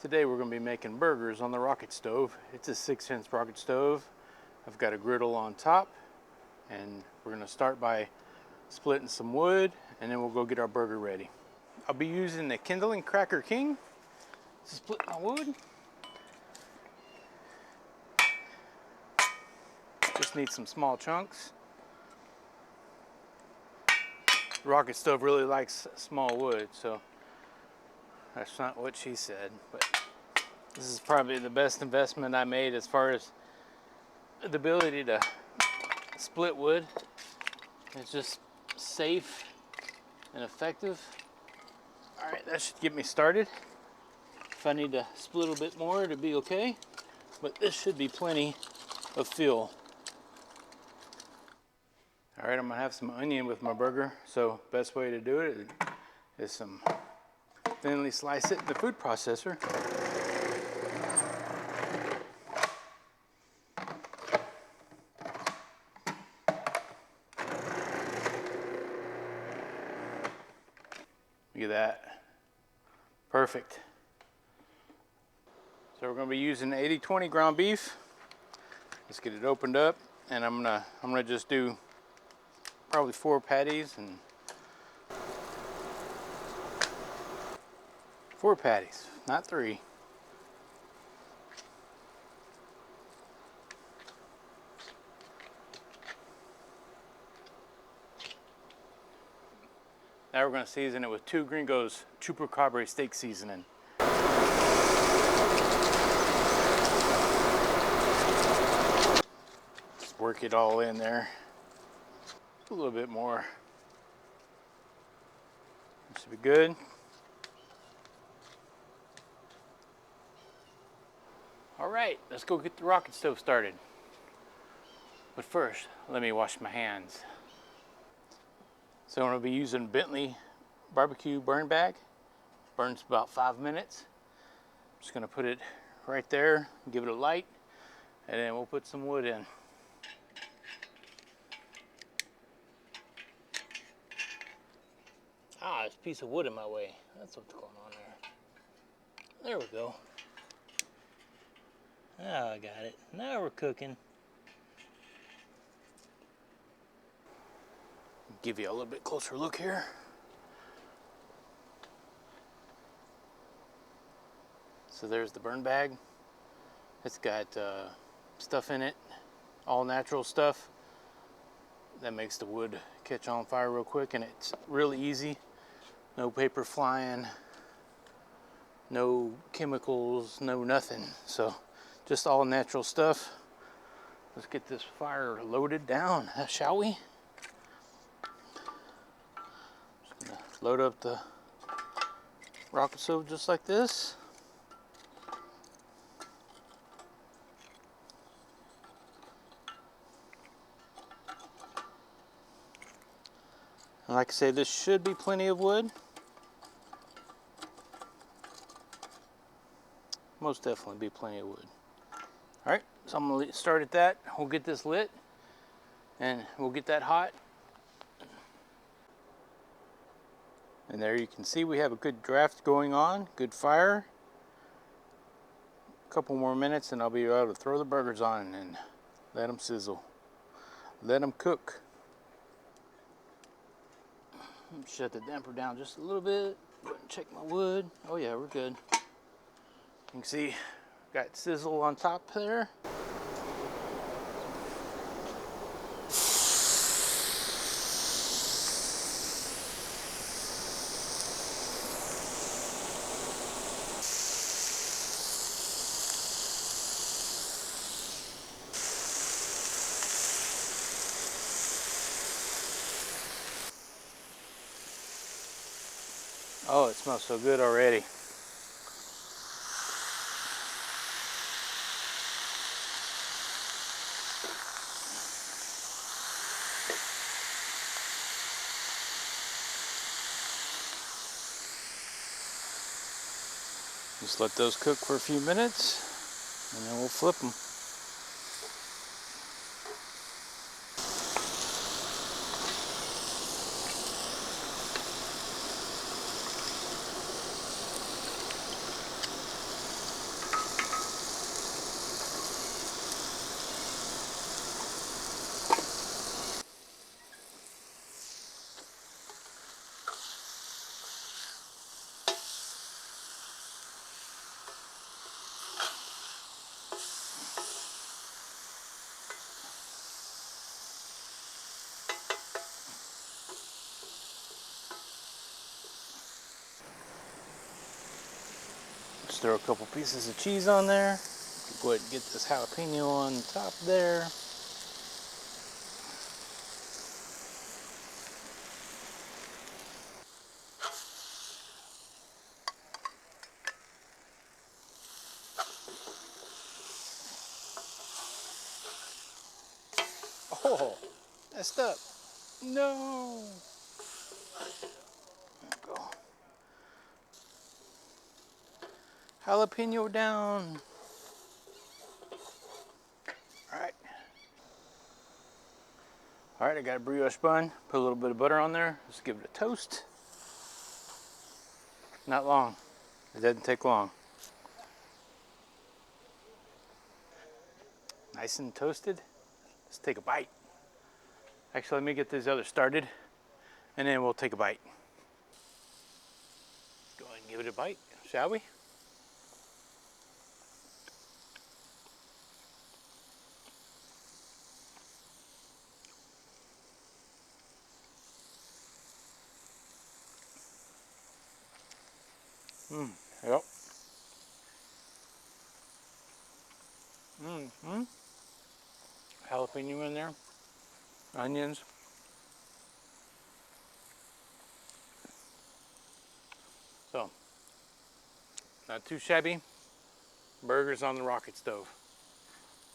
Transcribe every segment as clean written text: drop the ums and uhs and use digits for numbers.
Today we're going to be making burgers on the rocket stove. It's a 6-inch rocket stove. I've got a griddle on top, and we're going to start by splitting some wood, and then we'll go get our burger ready. I'll be using the Kindling Cracker King to split my wood. Just need some small chunks. The rocket stove really likes small wood, so that's not what she said, but this is probably the best investment I made as far as the ability to split wood. It's just safe and effective. All right, that should get me started. If I need to split a bit more, it'll be okay, but this should be plenty of fuel. All right, I'm gonna have some onion with my burger, so best way to do it is some thinly slice it in the food processor. Look at that. Perfect. So we're going to be using 80/20 ground beef. Let's get it opened up, and I'm gonna just do probably 4 patties and 4 patties, not 3. Now we're going to season it with 2 Gringos Chupacabra steak seasoning. Just work it all in there. A little bit more. That should be good. All right, let's go get the rocket stove started. But first, let me wash my hands. So I'm going to be using Bentley barbecue burn bag. Burns about 5 minutes. I'm just going to put it right there, give it a light, and then we'll put some wood in. Ah, there's a piece of wood in my way. That's what's going on there. There we go. Now I got it. Now we're cooking. Give you a little bit closer look here. So there's the burn bag. It's got stuff in it, all natural stuff that makes the wood catch on fire real quick, and it's really easy. No paper flying, no chemicals, no nothing. So just all natural stuff. Let's get this fire loaded down, shall we? Load up the rocket stove just like this. And like I say, this should be plenty of wood. Most definitely be plenty of wood. All right, so I'm gonna start at that. We'll get this lit and we'll get that hot. And there you can see we have a good draft going on, good fire. A couple more minutes and I'll be able to throw the burgers on and let them sizzle. Let them cook. Shut the damper down just a little bit. Go ahead and check my wood. Oh yeah, we're good. You can see got sizzle on top there. Oh, it smells so good already. Just let those cook for a few minutes and then we'll flip them. Just throw a couple pieces of cheese on there. Go ahead and get this jalapeno on top there. Oh, messed up. No. There we go. Jalapeno down. Alright. Alright, I got a brioche bun. Put a little bit of butter on there. Let's give it a toast. Not long. It doesn't take long. Nice and toasted. Let's take a bite. Actually, let me get these others started, and then we'll take a bite. Go ahead and give it a bite, shall we? Yep. Jalapeno in there. Onions. So, not too shabby. Burgers on the rocket stove.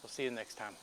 We'll see you next time.